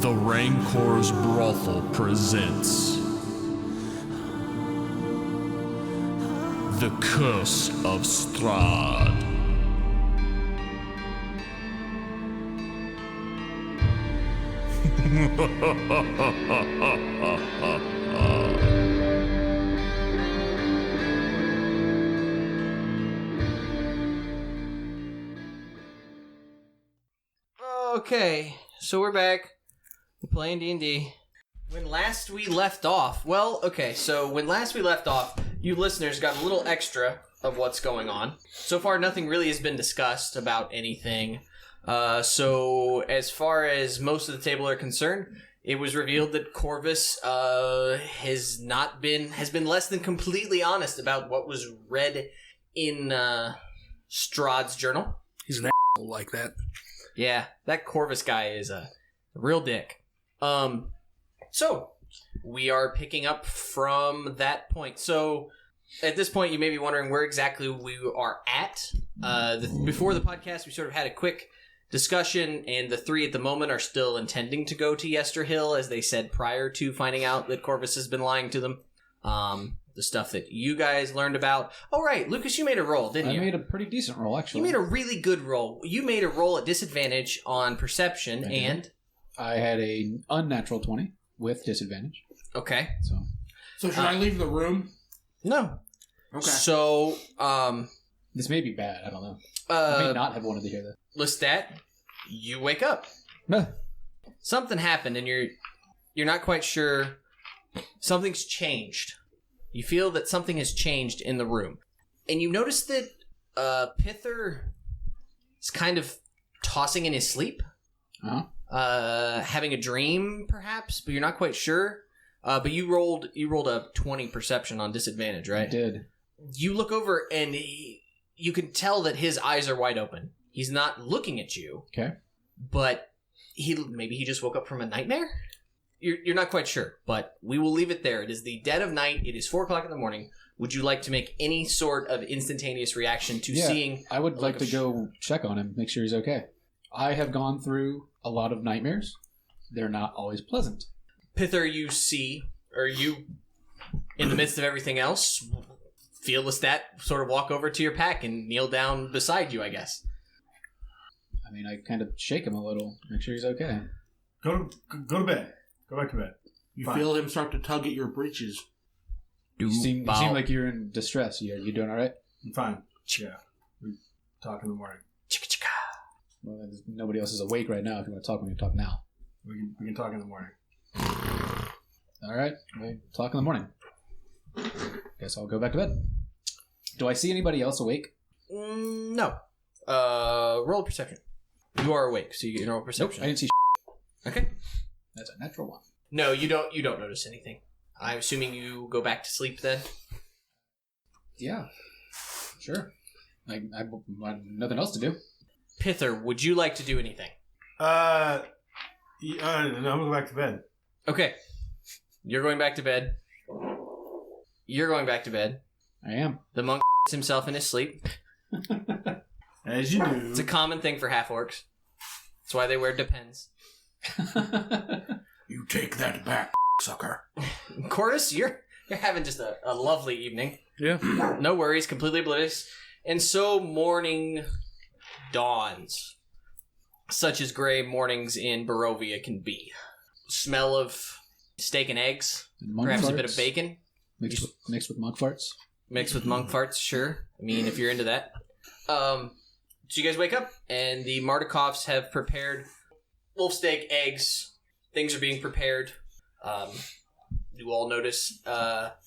The Rancor's Brothel presents The Curse of Strahd. Okay, so we're back. We're playing D&D. When last we left off, you listeners got a little extra of what's going on. So far, nothing really has been discussed about anything. So as far as most of the table are concerned, it was revealed that Corvus has been less than completely honest about what was read in Strahd's journal. He's an asshole like that. Yeah, that Corvus guy is a real dick. So we are picking up from that point. So at this point, you may be wondering where exactly we are at. Before the podcast, we sort of had a quick discussion, and the three at the moment are still intending to go to Yester Hill, as they said prior to finding out that Corvus has been lying to them. The stuff that you guys learned about. Oh, right. Lucas, you made a roll, didn't you? I made a pretty decent roll, actually. You made a really good roll. You made a roll at disadvantage on perception, and... I had an unnatural 20 with disadvantage. Okay. So should I leave the room? No. Okay. So, This may be bad. I don't know. I may not have wanted to hear that. Lestat, you wake up. Something happened, and you're not quite sure. Something's changed. You feel that something has changed in the room. And you notice that Pithur is kind of tossing in his sleep. Uh-huh. Having a dream, perhaps, but you're not quite sure. But you rolled a 20 perception on disadvantage, right? I did. You look over, and you can tell that his eyes are wide open. He's not looking at you. Okay. But maybe he just woke up from a nightmare? You're not quite sure, but we will leave it there. It is the dead of night. It is 4 o'clock in the morning. Would you like to make any sort of instantaneous reaction to seeing... I would like to go check on him, make sure he's okay. I have gone through a lot of nightmares. They're not always pleasant. Pithur, you in the midst of everything else, feel Lestat sort of walk over to your pack and kneel down beside you, I guess. I mean, I kind of shake him a little, make sure he's okay. Go to bed. Go back to bed. You feel him start to tug at your breeches. You seem like you're in distress. You doing all right? I'm fine. Yeah. We talk in the morning. Well, nobody else is awake right now. If you want to talk, we can talk now. We can talk in the morning. All right. We'll talk in the morning. Guess I'll go back to bed. Do I see anybody else awake? No. Roll perception. You are awake, so you get roll perception. Nope, I didn't see Okay. That's a natural one. No, you don't notice anything. I'm assuming you go back to sleep then? Yeah. Sure. I have nothing else to do. Pithur, would you like to do anything? No, I'm gonna go back to bed. Okay. You're going back to bed. You're going back to bed. I am. The monk himself in his sleep. As you do. It's a common thing for half-orcs. That's why they wear depends. You take that back, sucker. Corvus, you're having just a lovely evening. Yeah. No worries, completely oblivious. And so morning dawns, such as gray mornings in Barovia can be. Smell of steak and eggs, perhaps a bit of bacon. Mixed with monk farts? Mixed with monk farts, sure. I mean, if you're into that. So you guys wake up, and the Martikovs have prepared wolf steak, eggs. Things are being prepared. You all notice that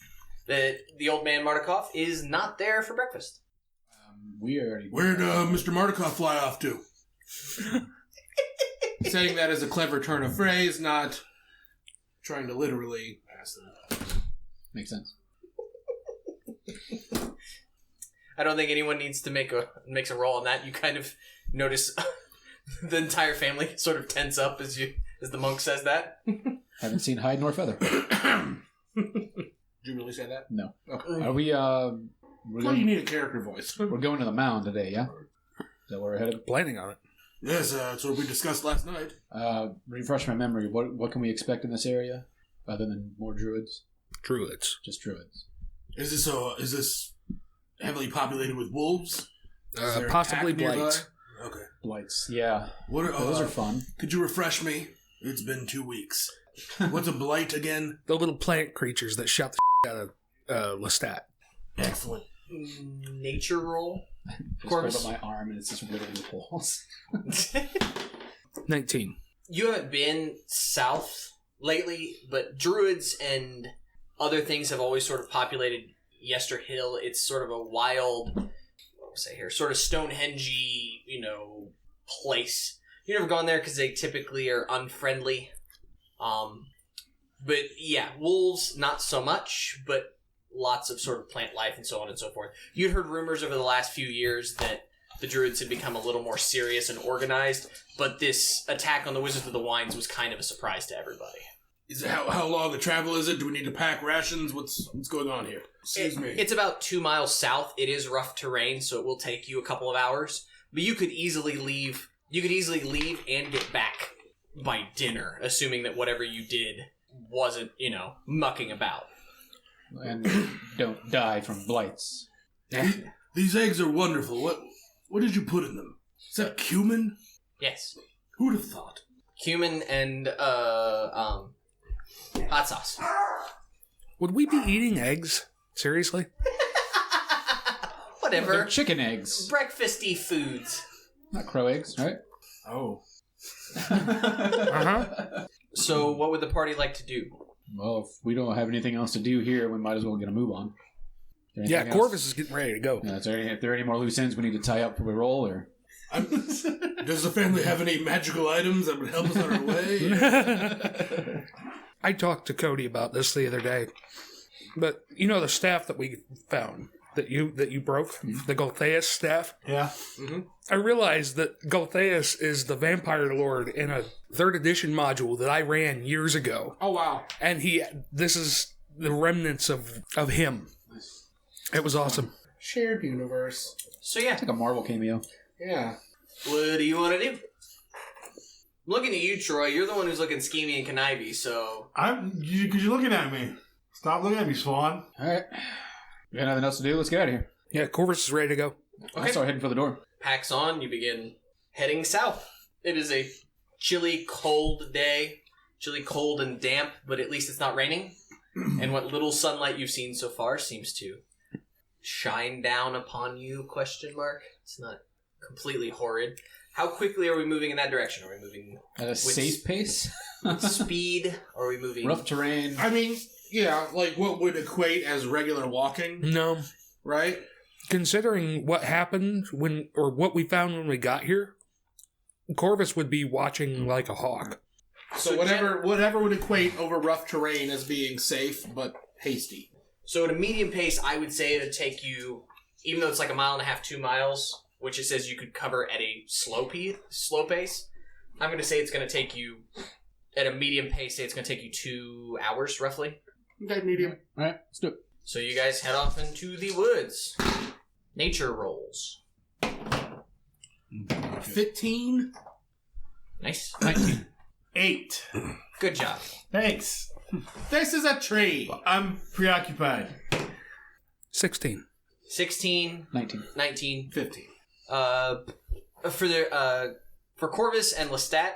the old man Martikov is not there for breakfast. Where'd Mr. Martikov fly off to? Saying that as a clever turn of phrase, not trying to literally ask them. Makes sense. I don't think anyone needs to makes a roll on that. You kind of notice the entire family sort of tense up as the monk says that. Haven't seen hide nor feather. Did you really say that? No. Okay. Are we, Well, you need a character voice. we're going to the mound today, yeah? Is that where we're headed? Planning on it. Yes, that's what we discussed last night. Refresh my memory. What can we expect in this area, other than more druids? Druids. Just druids. Is this heavily populated with wolves? Is there a Possibly pack nearby? blights. Okay. Blights. Yeah. What Those are fun. Could you refresh me? It's been 2 weeks. What's a blight again? The little plant creatures that shout the out of Lestat. Excellent. Nature roll. Just Corvus. hold up my arm and it's just riddled with holes. 19. You haven't been south lately, but druids and other things have always sort of populated Yester Hill. It's sort of a wild, what would I say here, sort of Stonehenge-y, place. You've never gone there because they typically are unfriendly. But yeah, wolves, not so much, but lots of sort of plant life and so on and so forth. You'd heard rumors over the last few years that the druids had become a little more serious and organized, but this attack on the Wizards of the Wines was kind of a surprise to everybody. Is it how long a travel is it? Do we need to pack rations? What's going on here? Excuse me. It's about 2 miles south. It is rough terrain, so it will take you a couple of hours. But you could easily leave. You could easily leave and get back by dinner, assuming that whatever you did wasn't, mucking about. And don't die from blights. These eggs are wonderful. What did you put in them? Is that cumin? Yes, Who'd have thought? cumin and hot sauce. Would we be eating eggs? Seriously? They're Whatever. chicken eggs. Breakfasty foods. Not crow eggs, right? Oh. Uh-huh. So, what would the party like to do? Well, if we don't have anything else to do here, we might as well get a move on. Is there Yeah, anything else? Corvus is getting ready to go. If there are any more loose ends we need to tie up before we roll, or Does the family have any magical items that would help us on our way? I talked to Cody about this the other day. But the staff that we found that you broke, the Goltheus staff. Yeah. I realized that Goltheus is the vampire lord in a 3rd edition module that I ran years ago, Oh, wow. and this is the remnants of him. It was awesome. Shared universe. So, yeah. it's like a Marvel cameo. Yeah. What do you want to do? I'm looking at you, Troy. You're the one who's looking schemy and connivey, so... Because you're looking at me. Stop looking at me, Swan. All right. We got nothing else to do. Let's get out of here. Yeah, Corvus is ready to go. I'll start heading for the door. Packs on, you begin heading south. It is a chilly, cold day. Chilly, cold, and damp, but at least it's not raining. And what little sunlight you've seen so far seems to shine down upon you, ? It's not completely horrid. How quickly are we moving in that direction? Are we moving At a safe pace. speed? Or are we moving... Rough terrain. I mean, yeah, like what would equate as regular walking, No. right? Considering what happened what we found when we got here, Corvus would be watching like a hawk. So whatever would equate over rough terrain as being safe but hasty. So at a medium pace, I would say it would take you, even though it's like 1.5 miles, 2 miles, which it says you could cover at a slow pace, I'm going to say it's going to take you, at a medium pace, say it's going to take you 2 hours, roughly. Okay, medium. All right, let's do it. So you guys head off into the woods. Nature rolls. 15. Nice. 19. 8. Good job. Thanks. This is a tree. I'm preoccupied. 16. 16, 19. 19. 15. For Corvus and Lestat,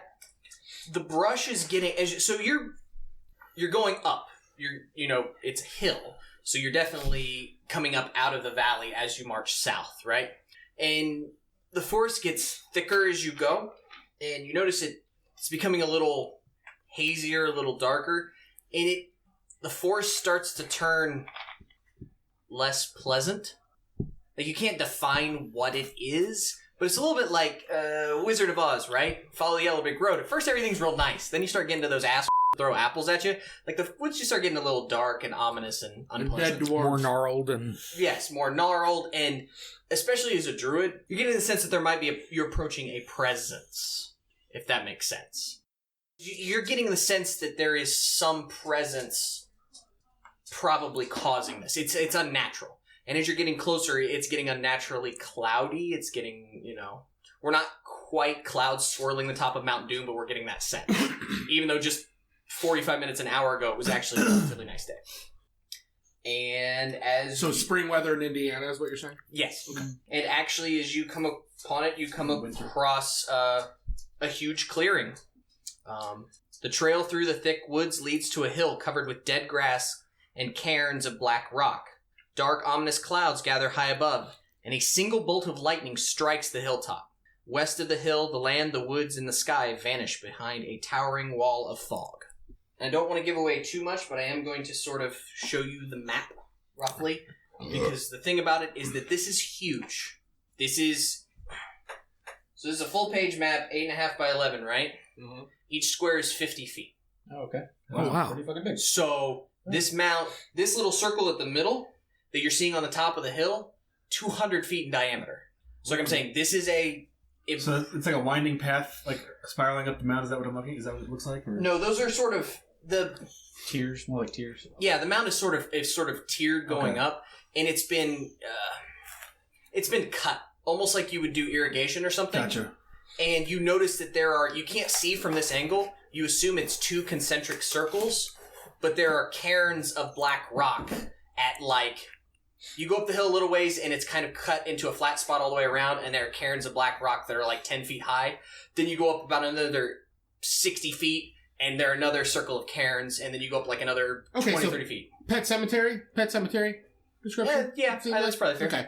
the brush is getting... So you're going up. It's a hill. So you're definitely coming up out of the valley as you march south, right? And the forest gets thicker as you go, and you notice it's becoming a little hazier, a little darker, and the forest starts to turn less pleasant. Like, you can't define what it is, but it's a little bit like Wizard of Oz, right? Follow the yellow brick road. At first, everything's real nice. Then you start getting to those assholes throw apples at you. Like, once you start getting a little dark and ominous and unpleasant. Dead More dwarves. gnarled and... Yes, more gnarled, and especially as a druid, you're getting the sense that there might be you're approaching a presence, if that makes sense. You're getting the sense that there is some presence probably causing this. It's unnatural. And as you're getting closer, it's getting unnaturally cloudy. It's getting, we're not quite clouds swirling the top of Mount Doom, but we're getting that sense. Even though just 45 minutes, an hour ago, it was actually a relatively nice day. And as... So spring weather in Indiana is what you're saying? Yes. Okay. And actually, as you come upon it, you come across a huge clearing. The trail through the thick woods leads to a hill covered with dead grass and cairns of black rock. Dark, ominous clouds gather high above, and a single bolt of lightning strikes the hilltop. West of the hill, the land, the woods, and the sky vanish behind a towering wall of fog. I don't want to give away too much, but I am going to sort of show you the map, roughly, because the thing about it is that this is huge. This is a full-page map, 8.5 by 11, right? Mm-hmm. Each square is 50 feet. Oh, okay. Oh, wow. Pretty fucking big. So, this little circle at the middle that you're seeing on the top of the hill, 200 feet in diameter. So, like I'm saying, this is So it's like a winding path, like spiraling up the mountain. Is that what I'm looking? Is that what it looks like? Or? No, those are sort of the tiers, more like tiers. Yeah, the mount is sort of tiered going up, and it's been cut almost like you would do irrigation or something. Gotcha. And you notice that you can't see from this angle. You assume it's 2 concentric circles, but there are cairns of black rock at you go up the hill a little ways and it's kind of cut into a flat spot all the way around, and there are cairns of black rock that are 10 feet high. Then you go up about another 60 feet, and there are another circle of cairns, and then you go up another 20, 30 feet. Pet cemetery description? Yeah, that's probably fair. Okay.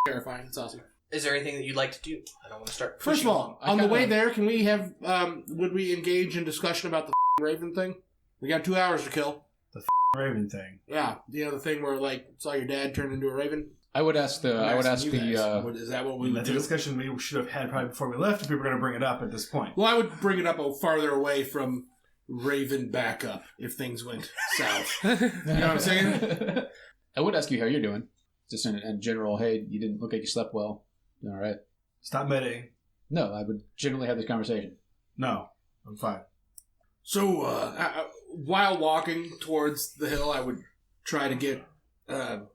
Terrifying. It's awesome. Is there anything that you'd like to do? I don't want to start. First of all, on the way there, can we have? Would we engage in discussion about the Raven thing? We got 2 hours to kill. The Raven thing. Yeah, the thing where saw your dad turn into a raven. I would ask the. Is that what we would That's do? a discussion we should have had probably before we left if we were going to bring it up at this point. Well, I would bring it up farther away from Raven backup if things went south. You know what I'm saying? I would ask you how you're doing. Just in general, hey, you didn't look like you slept well. You all right? Stop meditating. No, I would generally have this conversation. No, I'm fine. So, while walking towards the hill, I would try to get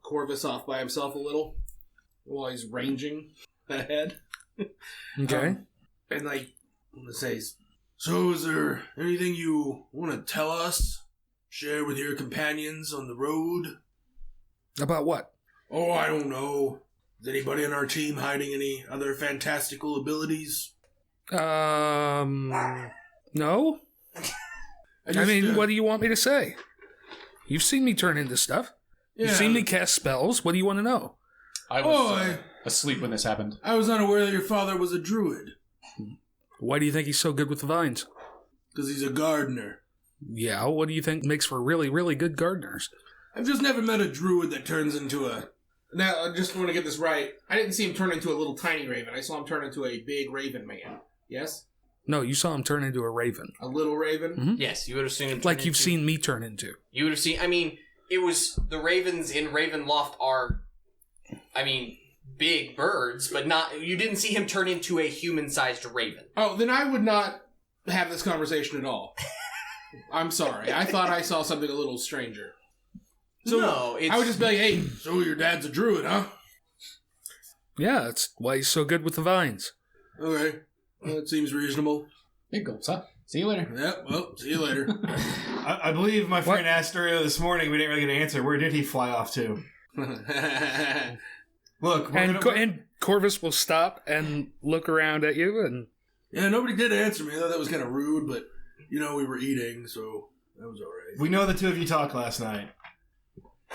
Corvus off by himself a little while he's ranging ahead. Okay. And I'm gonna say, so is there anything you want to tell us? Share with your companions on the road? About what? Oh, I don't know. Is anybody on our team hiding any other fantastical abilities? No? I mean, what do you want me to say? You've seen me turn into stuff. Yeah. You've seen me cast spells. What do you want to know? I was asleep when this happened. I was unaware that your father was a druid. Why do you think he's so good with the vines? Because he's a gardener. Yeah, what do you think makes for really, really good gardeners? I've just never met a druid that turns into a... Now, I just want to get this right. I didn't see him turn into a little tiny raven. I saw him turn into a big raven man. Yes? No, you saw him turn into a raven. A little raven? Mm-hmm. Yes, you would have seen him. Like you've seen me turn into. You would have seen. I mean, it was the ravens in Ravenloft are, big birds, but not. You didn't see him turn into a human-sized raven. Oh, then I would not have this conversation at all. I'm sorry. I thought I saw something a little stranger. So no, I would just be like, hey, so your dad's a druid, huh? Yeah, that's why he's so good with the vines. Okay. Well, that seems reasonable. Big gulps, huh? See you later. Yep, well, see you later. I believe my friend asked earlier this morning, we didn't really get an answer. Where did he fly off to? Look, and Corvus will stop and look around at you and... Yeah, nobody did answer me. I thought that was kind of rude, but, we were eating, so that was all right. We know the two of you talked last night.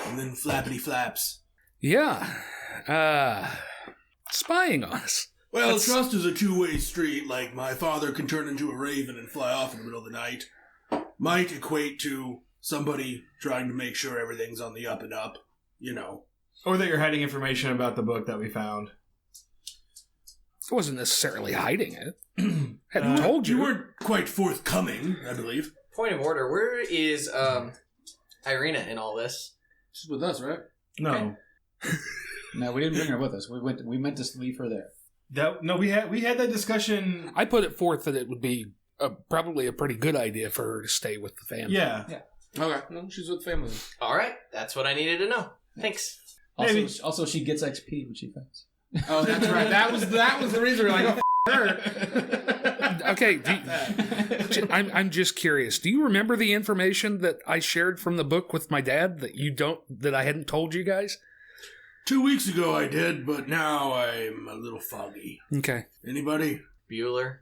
And then flappity flaps. Yeah. Spying on us. Well, trust is a two-way street. Like, my father can turn into a raven and fly off in the middle of the night. Might equate to somebody trying to make sure everything's on the up and up, Or that you're hiding information about the book that we found. I wasn't necessarily hiding it. Hadn't told you. You weren't quite forthcoming, I believe. Point of order, where is Irina in all this? She's with us, right? No. Okay. No, we didn't bring her with us. We meant to leave her there. We had that discussion. I put it forth that it would be probably a pretty good idea for her to stay with the family. Yeah. Okay. No, she's with family. All right, that's what I needed to know. Thanks. Also, she gets XP when she fights. Oh, that's right. That was the reason we're like, oh, her. Okay, I'm just curious. Do you remember the information that I shared from the book with my dad that I hadn't told you guys? 2 weeks ago I did, but now I'm a little foggy. Okay. Anybody? Bueller.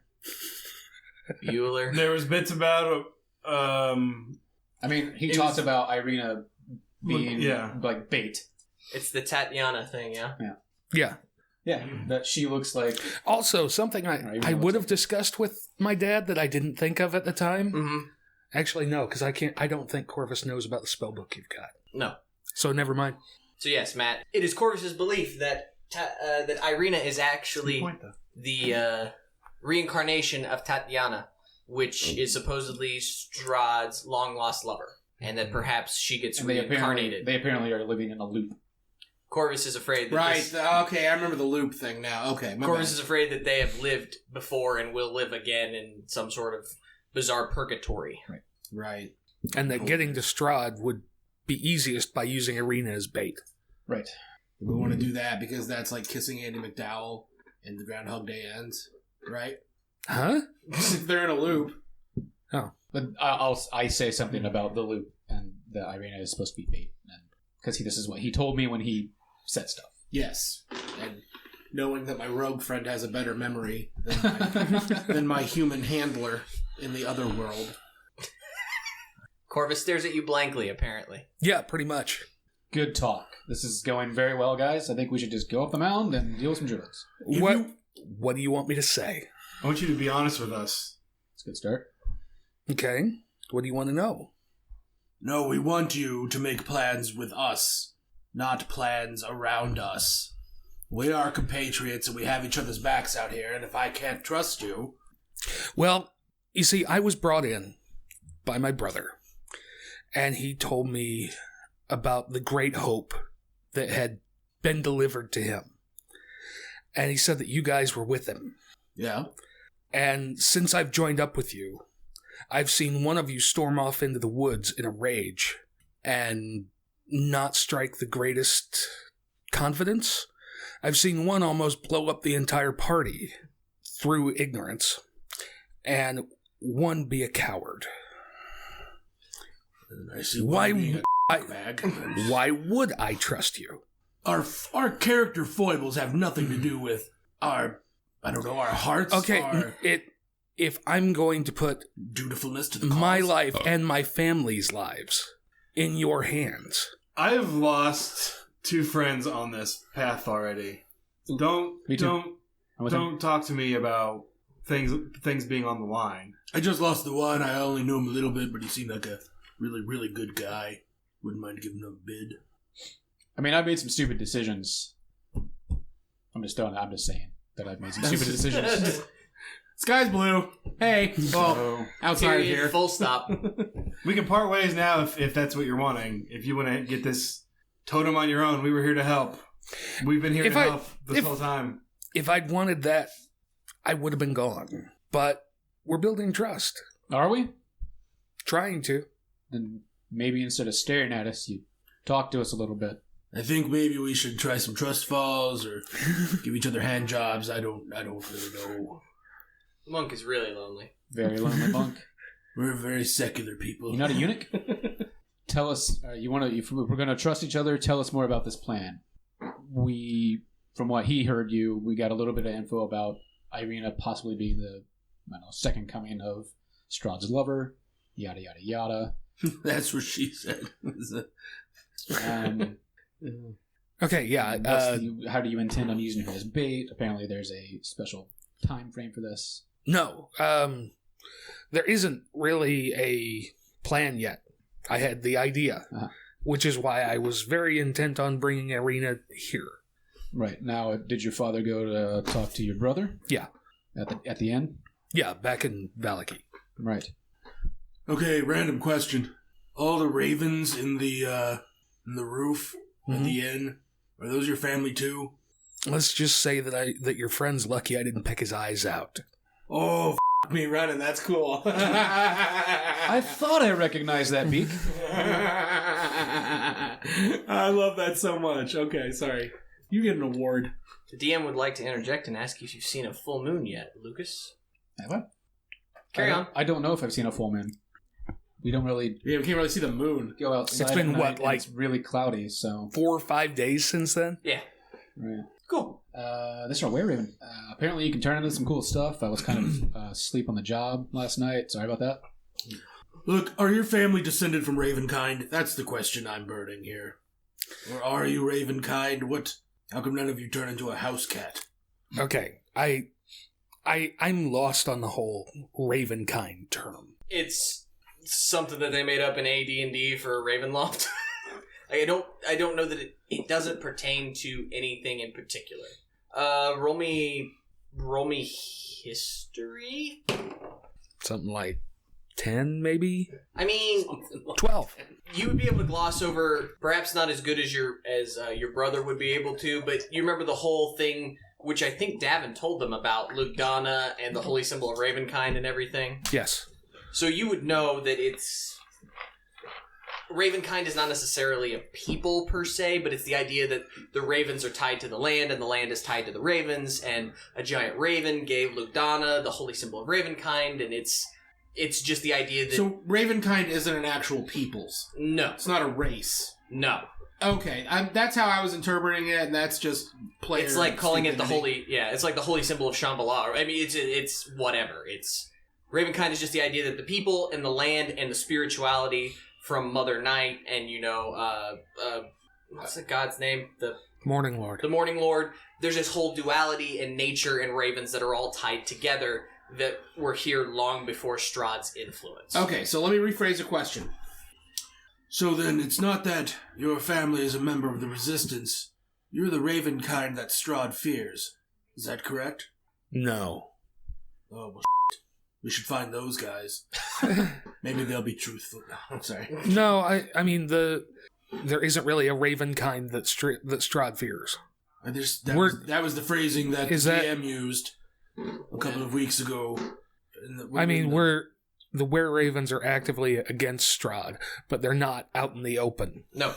There was bits about I mean, he talked about Irina being like bait. It's the Tatiana thing, yeah? Yeah. Yeah, that she looks like. Also, something I would have discussed with my dad that I didn't think of at the time. Mm-hmm. Actually, no, because I don't think Corvus knows about the spell book you've got. No. So never mind. So yes, Matt, it is Corvus's belief that that Irina is actually the reincarnation of Tatiana, which is supposedly Strahd's long-lost lover, and that perhaps she gets reincarnated. They apparently are living in a loop. Corvus is afraid that Right, okay, I remember the loop thing now. Okay, Corvus is afraid that they have lived before and will live again in some sort of bizarre purgatory. Right. And that getting to Strahd would be easiest by using Irina as bait. Right. We want to do that because that's like kissing Andy McDowell and the Groundhog Day ends, right? Huh? If they're in a loop. Oh. But I say something about the loop and that Irina is supposed to be bait. Because this is what he told me when he said stuff. Yes. And knowing that my rogue friend has a better memory than my human handler in the other world. Corvus stares at you blankly, apparently. Yeah, pretty much. Good talk. This is going very well, guys. I think we should just go up the mound and deal with some druids. What do you want me to say? I want you to be honest with us. That's a good start. Okay. What do you want to know? No, we want you to make plans with us, not plans around us. We are compatriots and we have each other's backs out here, and if I can't trust you... Well, you see, I was brought in by my brother, and he told me about the great hope that had been delivered to him. And he said that you guys were with him. Yeah. And since I've joined up with you, I've seen one of you storm off into the woods in a rage and not strike the greatest confidence. I've seen one almost blow up the entire party through ignorance, and one be a coward. I see why would I trust you? Our character foibles have nothing to do with our hearts. Okay, if I'm going to put dutifulness to the cause. My life and my family's lives in your hands. I've lost 2 friends on this path already. Don't talk to me about things being on the line. I just lost the one. I only knew him a little bit, but he seemed like a really, really good guy. Wouldn't mind giving him a bid. I mean, I've made some stupid decisions. I'm just saying that I've made some stupid decisions. Sky's blue. Hey. Well, outside Period, of here. Full stop. We can part ways now if that's what you're wanting. If you want to get this totem on your own, we were here to help. We've been here to help this whole time. If I'd wanted that, I would have been gone. But we're building trust. Are we? Trying to. Then maybe instead of staring at us, you talk to us a little bit. I think maybe we should try some trust falls or give each other hand jobs. I don't really know. Monk is really lonely. Very lonely monk. We're very secular people. You're not a eunuch? Tell us, if we're going to trust each other, tell us more about this plan. From what he heard we got a little bit of info about Irina possibly being the second coming of Strahd's lover, yada, yada, yada. That's what she said. Okay, yeah. How do you intend on using her as bait? Apparently there's a special time frame for this. No, there isn't really a plan yet. I had the idea, which is why I was very intent on bringing Irina here. Right. Now, did your father go to talk to your brother? Yeah. At the end? Yeah, back in Valaki. Right. Okay, random question. All the ravens in the roof at the inn, are those your family too? Let's just say that your friend's lucky I didn't pick his eyes out. Oh, me running. That's cool. I thought I recognized that beak. I love that so much. Okay, sorry. You get an award. The DM would like to interject and ask you if you've seen a full moon yet, Lucas. Have I? Carry on. I don't know if I've seen a full moon. We don't really Yeah, we can't really see the moon. go outside. It's been at night, what, and like- it's really cloudy, so 4 or 5 days since then? Yeah. right. Cool. This is our were-raven. Apparently you can turn into some cool stuff. I was kind of asleep on the job last night. Sorry about that. Look, are your family descended from Ravenkind? That's the question I'm burning here. Or are you Ravenkind? What? How come none of you turn into a house cat? Okay, I'm lost on the whole Ravenkind term. It's something that they made up in AD&D for Ravenloft. I don't know that it doesn't pertain to anything in particular. Roll me history. Something like 10, maybe? I mean, 12. you would be able to gloss over, perhaps not as good as your brother would be able to, but you remember the whole thing, which I think Davin told them about Lugdana and the holy symbol of Ravenkind and everything. Yes. So you would know that Ravenkind is not necessarily a people per se, but it's the idea that the ravens are tied to the land and the land is tied to the ravens, and a giant raven gave Lugdana the holy symbol of Ravenkind, and it's just the idea that... So Ravenkind isn't an actual peoples. No. It's not a race. No. Okay, that's how I was interpreting it, and that's just player. It's like calling it the stupidity. holy... Yeah, it's like the holy symbol of Shambhala. I mean, it's whatever. Ravenkind is just the idea that the people and the land and the spirituality from Mother Night and, what's the god's name? The Morning Lord. The Morning Lord. There's this whole duality in nature and ravens that are all tied together that were here long before Strahd's influence. Okay, so let me rephrase the question. So then, it's not that your family is a member of the Resistance. You're the Ravenkind that Strahd fears. Is that correct? No. Oh, well, we should find those guys. Maybe they'll be truthful. No, I'm sorry. No, I mean, there isn't really a Ravenkind that Strahd fears. That was the phrasing that the Is that- DM used a couple of weeks ago. The were-ravens are actively against Strahd, but they're not out in the open. No.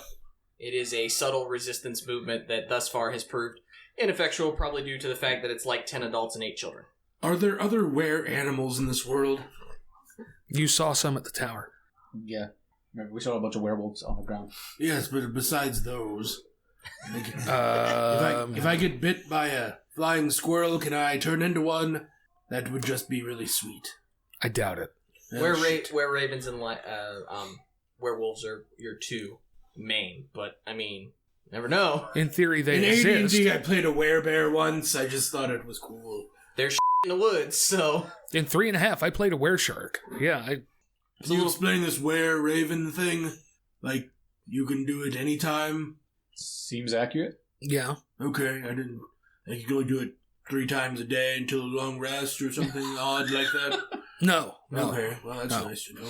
It is a subtle resistance movement that thus far has proved ineffectual, probably due to the fact that it's like 10 adults and 8 children. Are there other were animals in this world? You saw some at the tower. Yeah. Remember, we saw a bunch of werewolves on the ground. Yes, but besides those, if Um, I get bit by a flying squirrel, can I turn into one? That would just be really sweet. I doubt it. Where ravens and werewolves are your two main, but I mean, never know. In theory, they in exist. AD&D, I played a werebear once. I just thought it was cool. There's in the woods, so In 3.5, I played a were-shark. Yeah, Can you explain this were-raven thing? Like, you can do it anytime? Seems accurate. yeah. Okay, I didn't... Like, you can only do it 3 times a day until a long rest or something odd like that? No. Okay, well, that's No. nice to know.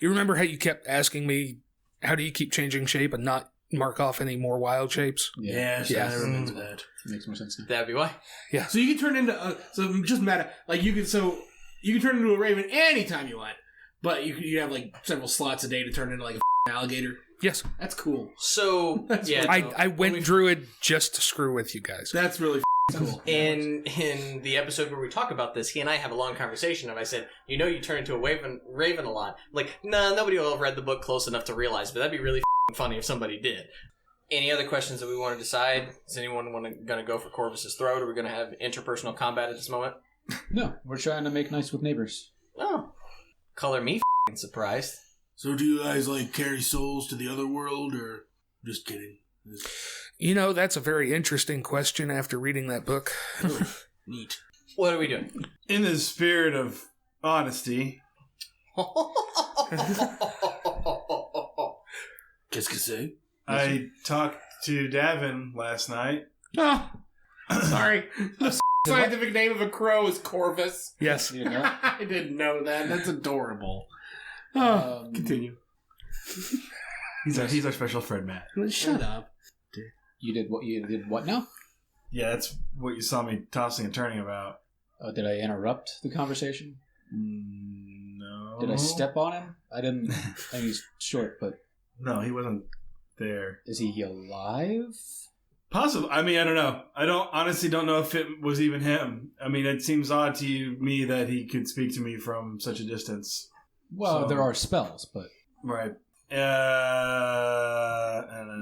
You remember how you kept asking me, how do you keep changing shape and not mark off any more wild shapes? Yes, Yeah. I remember that. Makes more sense now. that'd be why. So you can turn into... so just meta. Like, you can turn into a raven anytime you want. But you have, like, several slots a day to turn into, like, a alligator. Yes. That's cool. So yeah, I went druid just to screw with you guys. That's really cool. in the episode where we talk about this, he and I have a long conversation, and I said, you turn into a raven a lot. Like, nah, nobody will have read the book close enough to realize, but that'd be really funny if somebody did. Any other questions that we want to decide? Is anyone going to go for Corvus's throat? Are we going to have interpersonal combat at this moment? No, we're trying to make nice with neighbors. Oh, color me surprised. So do you guys, like, carry souls to the other world, or... Just kidding. You know, that's a very interesting question after reading that book. Oh, neat. What are we doing? In the spirit of honesty, Qu'est-ce que c'est? I talked to Davin last night. Oh, sorry. The scientific name of a crow is Corvus. Yes. You know? I didn't know that. That's adorable. Oh, continue. He's our special friend, Matt. Shut up. You did what now? Yeah, that's what you saw me tossing and turning about. Did I interrupt the conversation? No. Did I step on him? I didn't. I think he's short, but No, he wasn't there. is he alive? Possibly. I mean, I don't know. I honestly don't know if it was even him. I mean, it seems odd to me that he could speak to me from such a distance. Well, there are spells, but... Right. And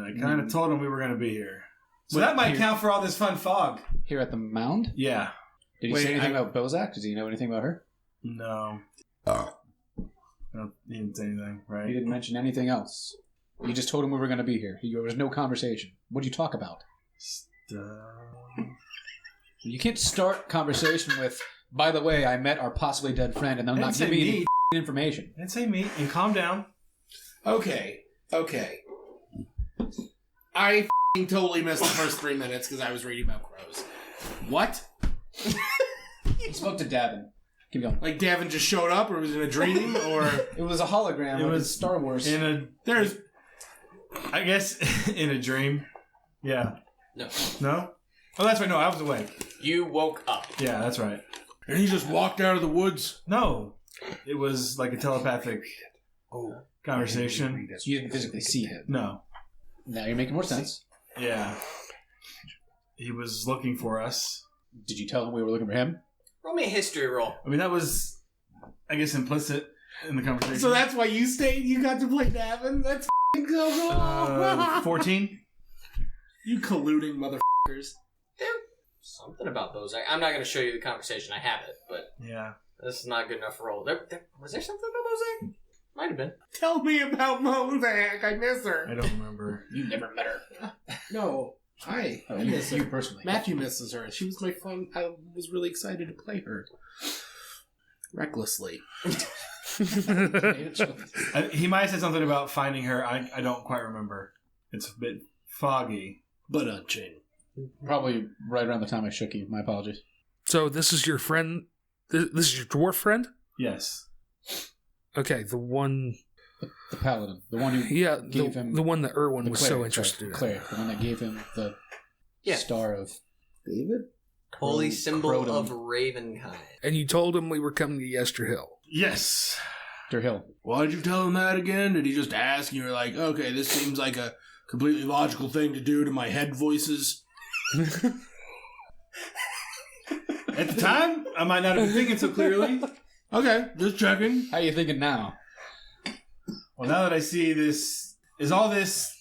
I kind of told him we were going to be here. So that might count for all this fun fog. Here at the mound? Yeah. Did he say anything about Bozak? Does he know anything about her? No. He didn't say anything, right? He didn't mention anything else. You just told him we were going to be here. There was no conversation. What did you talk about? You can't start conversation with, by the way, I met our possibly dead friend, and then not give me any information. Didn't say me. And calm down. Okay. I totally missed the first 3 minutes because I was reading about crows. What? He spoke to Davin. Keep going. Like Davin just showed up, or was it a dream, or it was a hologram? It was Star Wars. I guess in a dream. Yeah. No? Oh, that's right. No, I was awake. You woke up. Yeah, that's right. and he just walked out of the woods. No, it was like a telepathic conversation. So you didn't physically see him. No. Now you're making more sense. Yeah. He was looking for us. Did you tell him we were looking for him? Roll me a history roll. I mean, that was, I guess, implicit in the conversation. So that's why you stayed? You got to play Davin? That's so cool. 14? You colluding motherfuckers. There's something about Bozak. I'm not going to show you the conversation. I have it, but yeah, this is not good enough for roll. Was there something about Bozak? Might have been. Tell me about Bozak. I miss her. I don't remember. You never met her. No, I Oh, miss you her. personally. Matthew misses her. She was my friend. I was really excited to play her. Recklessly. He might have said something about finding her. I don't quite remember. It's a bit foggy. But unchained. Probably right around the time I shook you. My apologies. So this is your friend? This is your dwarf friend? Yes. Okay, the one... The paladin. The one who Yeah, gave him... the one that Erwin was so cleric, interested in. Cleric, the one that gave him the Star of David? Holy symbol Croydon. of Ravenkind. And you told him we were coming to Yester Hill. Yes. Hill. Why did you tell him that again? Did he just ask and you were like, okay, this seems like a completely logical thing to do to my head voices? At the time, I might not have been thinking so clearly. Okay, just checking. How are you thinking now? Well, now that I see this, is all this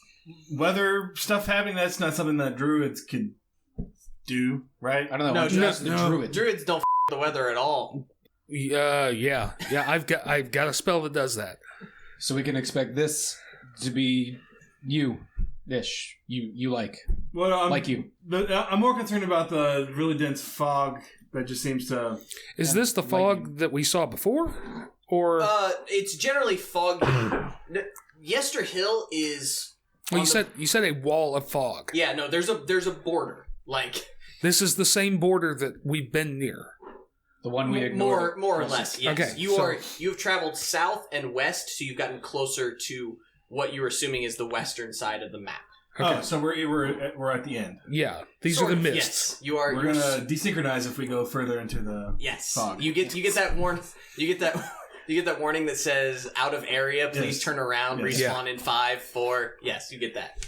weather stuff happening? That's not something that druids could do, right? I don't know. No, Why don't you ask the no. druid? Druids don't the weather at all. Yeah. I've got a spell that does that. So we can expect this to be you-ish. You like. Well, Like you. I'm more concerned about the really dense fog that just seems to... Is this the fog that we saw before? Or It's generally foggy. Yester Hill is... well, you said a wall of fog. Yeah, no, there's a border. Like... This is the same border that we've been near. The one we ignored. More or less, yes. Okay, You've traveled south and west, so you've gotten closer to what you're assuming is the western side of the map. Okay. Oh, so we're at the end. Yeah, these Sort are the of, mists. Yes, you are. We're gonna desynchronize if we go further into the fog. You get that you get that warning that says out of area. Please Yes. turn around. Yes. Respawn in 5, 4. Yes, you get that.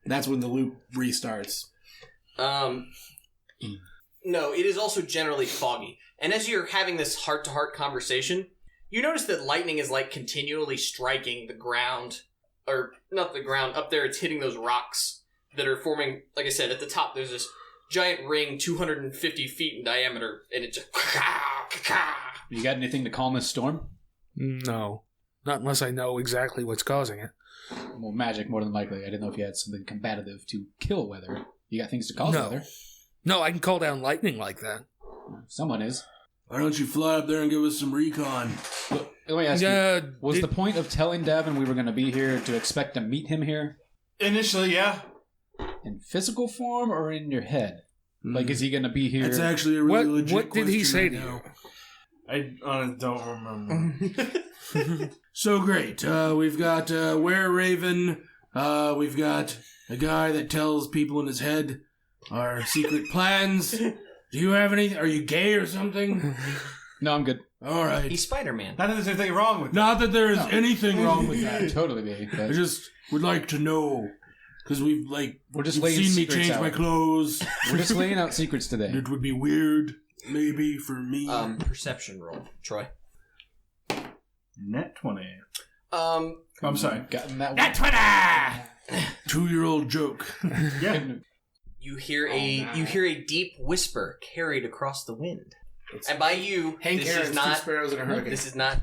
That's when the loop restarts. No, it is also generally foggy. And as you're having this heart-to-heart conversation, you notice that lightning is like continually striking the ground, or not the ground, up there it's hitting those rocks that are forming, like I said, at the top there's this giant ring 250 feet in diameter, and it just... You got anything to calm this storm? No, not unless I know exactly what's causing it. Well, magic more than likely. I didn't know if you had something combative to kill weather. You got things to cause No. weather. No, I can call down lightning like that. Someone is. Why don't you fly up there and give us some recon? Let me ask you, was the point of telling Davin we were going to be here to expect to meet him here? Initially, yeah. In physical form or in your head? Like, is he going to be here? It's actually a really legit What did he question say right to now. you? I honestly don't remember. So great. We've got Were Raven. We've got a guy that tells people in his head our secret plans. Do you have anything? Are you gay or something? No, I'm good. All right. He's Spider-Man. Not that there's anything wrong with that. Not that there is anything wrong with I'd that. totally be. I But just would like to know. Because we're just you've laying seen me secrets change out. my clothes. We're just laying out secrets today. It would be weird, maybe, for me. Perception roll, Troy. Net 20. I'm sorry. Gotten that one. That 2-year-old joke. Yeah. You hear a deep whisper carried across the wind, and by you, Hank this Aaron's is 2 not. sparrows in a hurricane. This is not.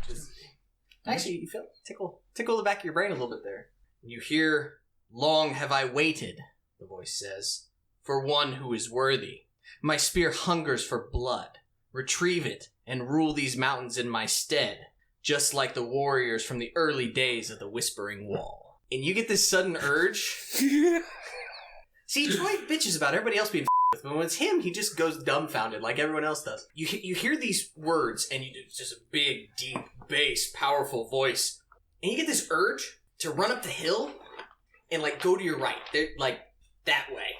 Actually, you feel tickle the back of your brain a little bit there. You hear, "Long have I waited," the voice says, "for one who is worthy. My spear hungers for blood. Retrieve it and rule these mountains in my stead, just like the warriors from the early days of the Whispering Wall." And you get this sudden urge. See, Troy bitches about everybody else being with, but when it's him, he just goes dumbfounded like everyone else does. You hear these words, and it's just a big, deep, bass, powerful voice, and you get this urge to run up the hill and go to your right. They're that way.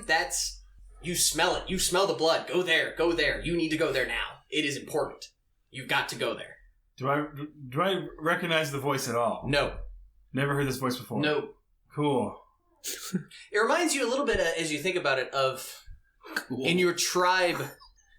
That's, you smell it. You smell the blood. Go there. You need to go there now. It is important. You've got to go there. Do I recognize the voice at all? No. Never heard this voice before. No. Cool. It reminds you a little bit, as you think about it, of in your tribe,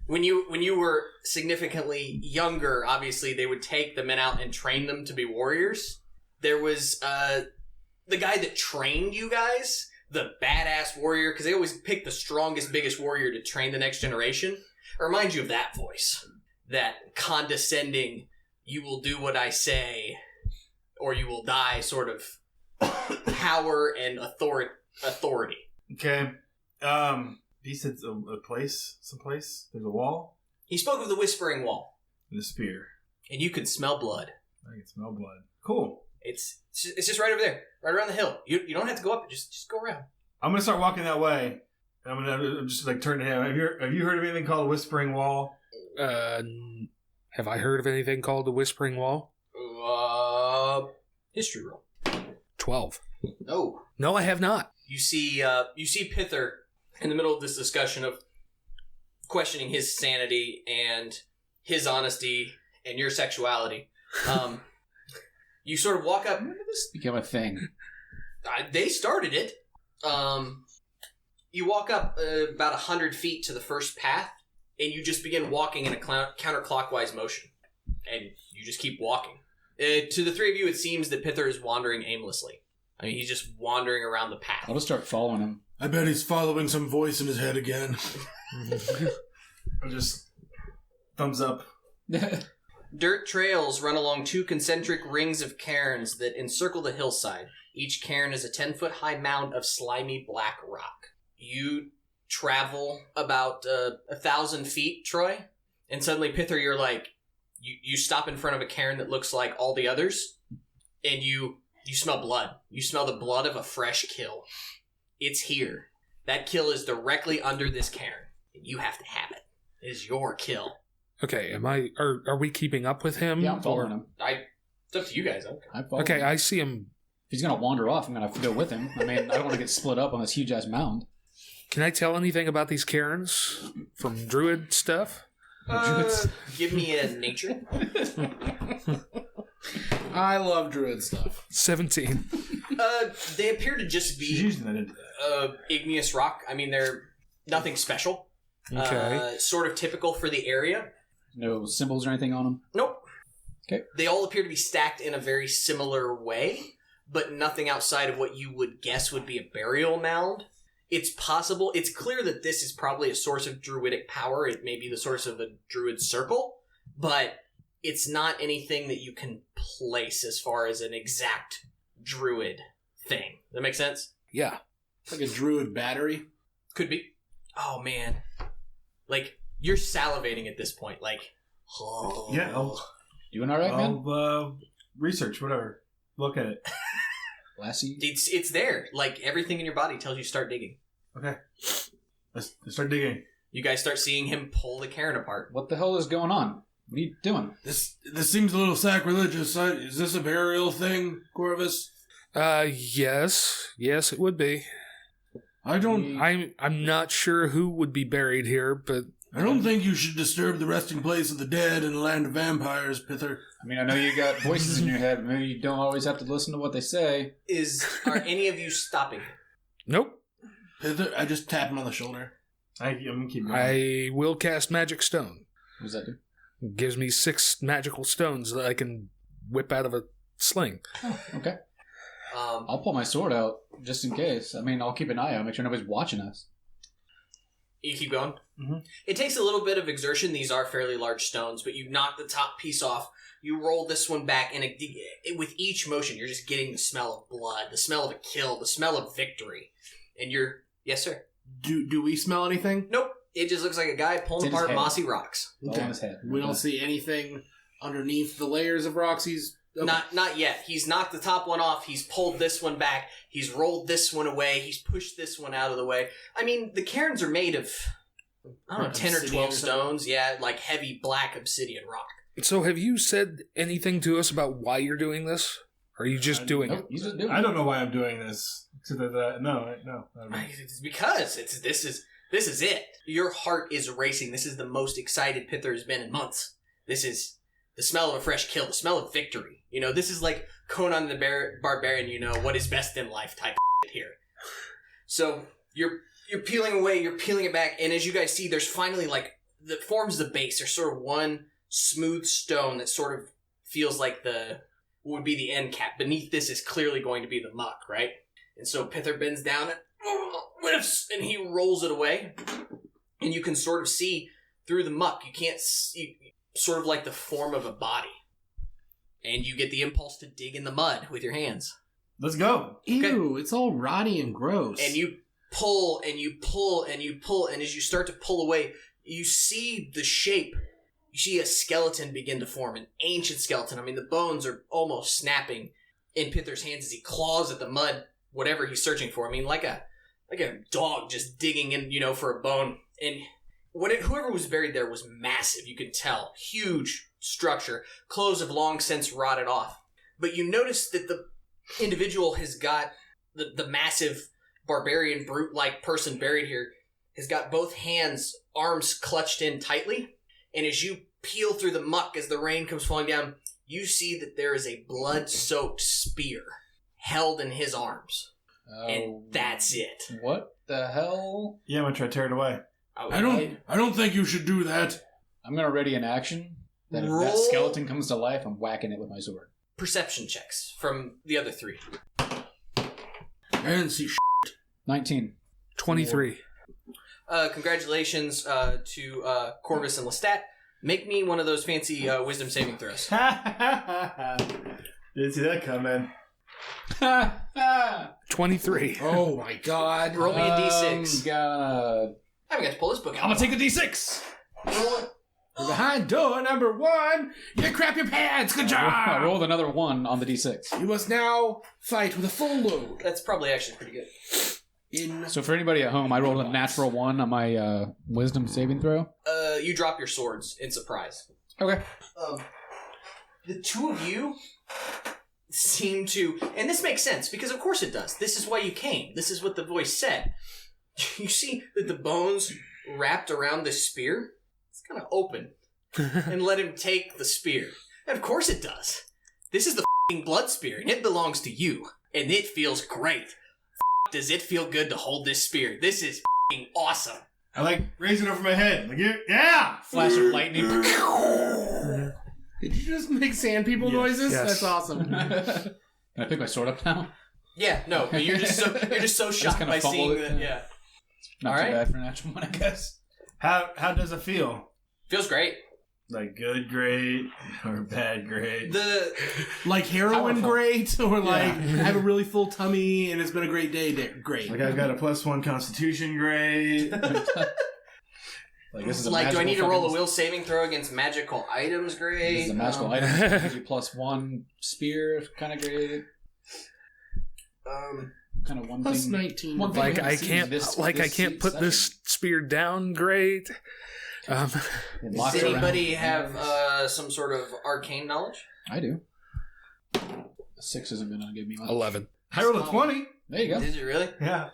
when you were significantly younger, obviously they would take the men out and train them to be warriors. There was the guy that trained you guys, the badass warrior, because they always pick the strongest, biggest warrior to train the next generation. It reminds you of that voice, that condescending, you will do what I say, or you will die sort of power and authority. Okay. He said someplace. There's a wall He spoke of the Whispering Wall, and a spear. and you could smell blood. I can smell blood. Cool. It's just right over there, right around the hill. You don't have to go up it. Just go around. I'm gonna start walking that way. I'm just turn to him. Have you heard of anything called a Whispering Wall? Have I heard of anything called the Whispering Wall? History roll. 12. Oh, No, I have not. you see Pithur in the middle of this discussion of questioning his sanity and his honesty and your sexuality. You sort of walk up. When did this become a thing? They started it. You walk up about 100 feet to the first path, and you just begin walking in a counterclockwise motion. And you just keep walking. To the three of you, it seems that Pithur is wandering aimlessly. I mean, he's just wandering around the path. I'll just start following him. I bet he's following some voice in his head again. I'll just thumbs up. Dirt trails run along 2 concentric rings of cairns that encircle the hillside. Each cairn is a 10-foot-high mound of slimy black rock. You travel about 1,000 feet, Troy, and suddenly, Pithur, you're like, you stop in front of a cairn that looks like all the others, and you smell blood. You smell the blood of a fresh kill. It's here. That kill is directly under this cairn, and you have to have it. It is your kill. Okay, are we keeping up with him? Yeah, I'm following him. It's up to you guys. I'm following Okay, him. I see him. If he's going to wander off, I'm going to have to go with him. I mean, I don't want to get split up on this huge-ass mound. Can I tell anything about these cairns from druid stuff? Give me a nature. I love druid stuff. 17. They appear to just She's be using that into igneous rock. I mean, they're nothing special. Okay. Sort of typical for the area. No symbols or anything on them? Nope. Okay. They all appear to be stacked in a very similar way, but nothing outside of what you would guess would be a burial mound. It's possible. It's clear that this is probably a source of druidic power. It may be the source of a druid circle, but it's not anything that you can place as far as an exact druid thing. Does that make sense? Yeah. Like a druid battery. Could be. Oh, man. Like, you're salivating at this point. Like, oh. Yeah, Doing all right, man? I'll research, whatever. Look at it. Lassie? It's there. Like, everything in your body tells you to start digging. Okay. Let's start digging. You guys start seeing him pull the cairn apart. What the hell is going on? What are you doing? This seems a little sacrilegious. Is this a burial thing, Corvus? Yes. Yes, it would be. I don't. I'm not sure who would be buried here, but I don't think you should disturb the resting place of the dead in the land of vampires, Pithur. I mean, I know you got voices in your head, but maybe you don't always have to listen to what they say. Are any of you stopping? Nope. Pithur, I just tap him on the shoulder. I'm gonna keep going. I will cast Magic Stone. What does that do? It gives me 6 magical stones that I can whip out of a sling. Oh, okay. I'll pull my sword out just in case. I mean, I'll keep an eye out, make sure nobody's watching us. You keep going? Mm-hmm. It takes a little bit of exertion. These are fairly large stones, but you knock the top piece off. You roll this one back, and with each motion, you're just getting the smell of blood, the smell of a kill, the smell of victory. And you're... Yes, sir? Do we smell anything? Nope. It just looks like a guy pulling apart mossy rocks. All on his head. We don't see anything underneath the layers of rocks he's... Okay. Not yet. He's knocked the top one off. He's pulled this one back. He's rolled this one away. He's pushed this one out of the way. I mean, the cairns are made of, I don't know, 10 or 12 stones. Yeah, like heavy black obsidian rock. So have you said anything to us about why you're doing this? Or are you just doing it? He's just doing I don't know why I'm doing this. No. It's because this is it. Your heart is racing. This is the most excited Pithur has been in months. This is the smell of a fresh kill, the smell of victory. You know, this is like Conan the Barbarian, you know, what is best in life type of here. So you're peeling away, you're peeling it back, and as you guys see, there's finally like, that forms the base. There's sort of one smooth stone that sort of feels like would be the end cap. Beneath this is clearly going to be the muck, right? And so Pithur bends down and lifts, and he rolls it away, and you can sort of see through the muck. You can't see, sort of like the form of a body. And you get the impulse to dig in the mud with your hands. Let's go. Ew, it's all rotty and gross. And you pull, and you pull, and you pull, and as you start to pull away, you see the shape. You see a skeleton begin to form, an ancient skeleton. I mean, the bones are almost snapping in Pithur's hands as he claws at the mud, whatever he's searching for. I mean, like a dog just digging in, you know, for a bone. And whoever was buried there was massive, you could tell. Huge structure. Clothes have long since rotted off. But you notice that the individual has got, the massive barbarian brute-like person buried here, has got both arms clutched in tightly. And as you peel through the muck as the rain comes falling down, you see that there is a blood-soaked spear held in his arms. And that's it. What the hell? Yeah, I'm gonna try to tear it away. I don't think you should do that. I'm gonna ready an action that if that skeleton comes to life, I'm whacking it with my sword. Perception checks from the other three. I didn't see 19. 23. Congratulations to Corvus and Lestat. Make me one of those fancy wisdom saving throws. Didn't see that coming. 23. Oh my god. Roll me a d6. I I haven't got to pull this book out. I'm gonna take the d6. Roll it. Behind door number 1, you crap your pants. Good I job. rolled another 1 on the d6. You must now fight with a full load. That's probably actually pretty good. So for anybody at home, I rolled a natural 1 on my wisdom saving throw. You drop your swords in surprise. Okay. The two of you seem to, and this makes sense because of course it does. This is why you came. This is what the voice said. You see that the bones wrapped around the spear, it's kind of open, and let him take the spear. And of course it does. This is the f***ing blood spear, and it belongs to you, and it feels great. Does it feel good to hold this spear? This is f***ing awesome. I like raising it over my head. Like, yeah! Flash of lightning. Did you just make sand people noises? Yes. That's awesome. Can I pick my sword up now? Yeah, no, but you're just so shocked kinda by seeing fumbled it, that. yeah. Yeah, Not All too right. bad for a natural 1, I guess. How does it feel? feels great. Like good, great, or bad, great? Like heroin Powerful. great, or like Yeah. I have a really full tummy and it's been a great day. Great. Like I've got a +1 constitution, great. Like this is a Like, do I need to magical roll a fucking- will saving throw against magical items? Great. This is a magical item. It gives you +1 spear, kind of great. Kind of one Plus thing. 19. One thing we Like haven't I seen can't, this I can't put this spear down. Great. It locks Does around. anybody have some sort of arcane knowledge? I do. A 6 isn't gonna give me much. 11. I rolled a 20. There you go. Is it really? Yeah.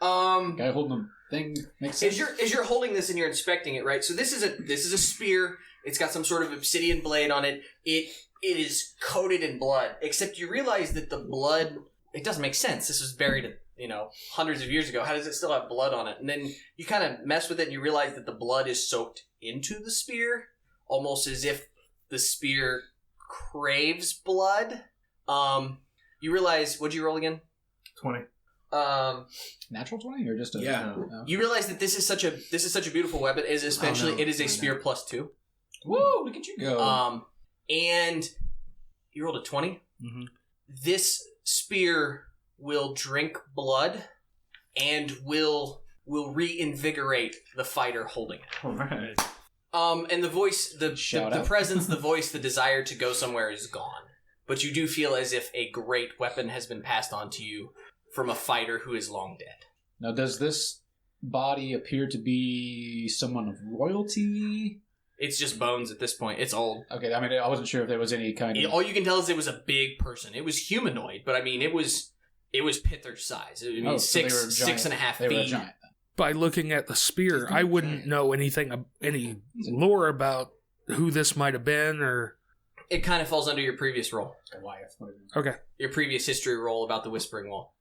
Guy holding thing makes sense. As you're holding this and you're inspecting it, right? So this is a spear. It's got some sort of obsidian blade on it. It is coated in blood. Except you realize that the blood, it doesn't make sense. This was buried, hundreds of years ago. How does it still have blood on it? And then you kind of mess with it and you realize that the blood is soaked into the spear, almost as if the spear craves blood. You realize, what'd you roll again? 20. Natural 20 or just a Yeah. You realize that this is such a beautiful weapon. It is it is a spear +2. Woo! Look at you go. And you rolled a 20. Mm-hmm. This spear will drink blood and will reinvigorate the fighter holding it. All right. And the voice, the presence, the voice, the desire to go somewhere is gone. But you do feel as if a great weapon has been passed on to you from a fighter who is long dead. Now, does this body appear to be someone of royalty? It's just bones at this point. It's old. Okay, I mean, I wasn't sure if there was any kind of... All you can tell is it was a big person. It was humanoid, but I mean, it was Pithur's size. I mean, so 6.5 feet. They were a giant, then. By looking at the spear, I wouldn't know any lore about who this might have been, or... It kind of falls under your previous roll. Goliath. Okay. Your previous history roll about the Whispering Wall.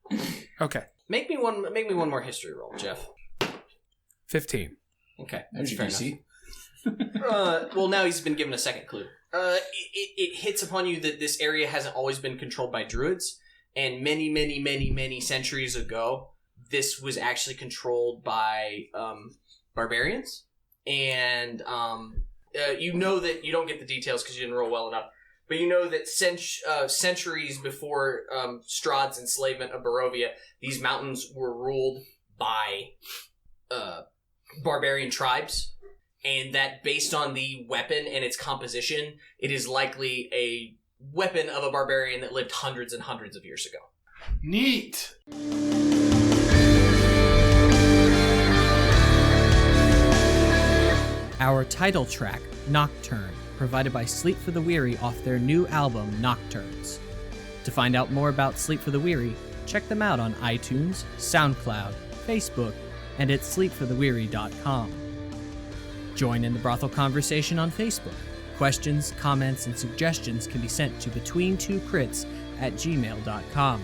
Okay. Make me one more history roll, Jeff. 15. Okay. There's your fair DC. Well, now he's been given a second clue. It hits upon you that this area hasn't always been controlled by druids, and many, many, many, many centuries ago, this was actually controlled by barbarians. And you know that you don't get the details because you didn't roll well enough, but you know that centuries before Strahd's enslavement of Barovia, these mountains were ruled by barbarian tribes. And that based on the weapon and its composition, it is likely a weapon of a barbarian that lived hundreds and hundreds of years ago. Neat. Our title track, Nocturne, provided by Sleep for the Weary off their new album, Nocturnes. To find out more about Sleep for the Weary, check them out on iTunes, SoundCloud, Facebook, and at sleepfortheweary.com. Join in the brothel conversation on Facebook. Questions, comments, and suggestions can be sent to between2crits@gmail.com.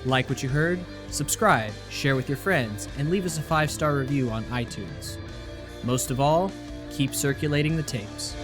Like what you heard? Subscribe, share with your friends, and leave us a 5-star review on iTunes. Most of all, keep circulating the tapes.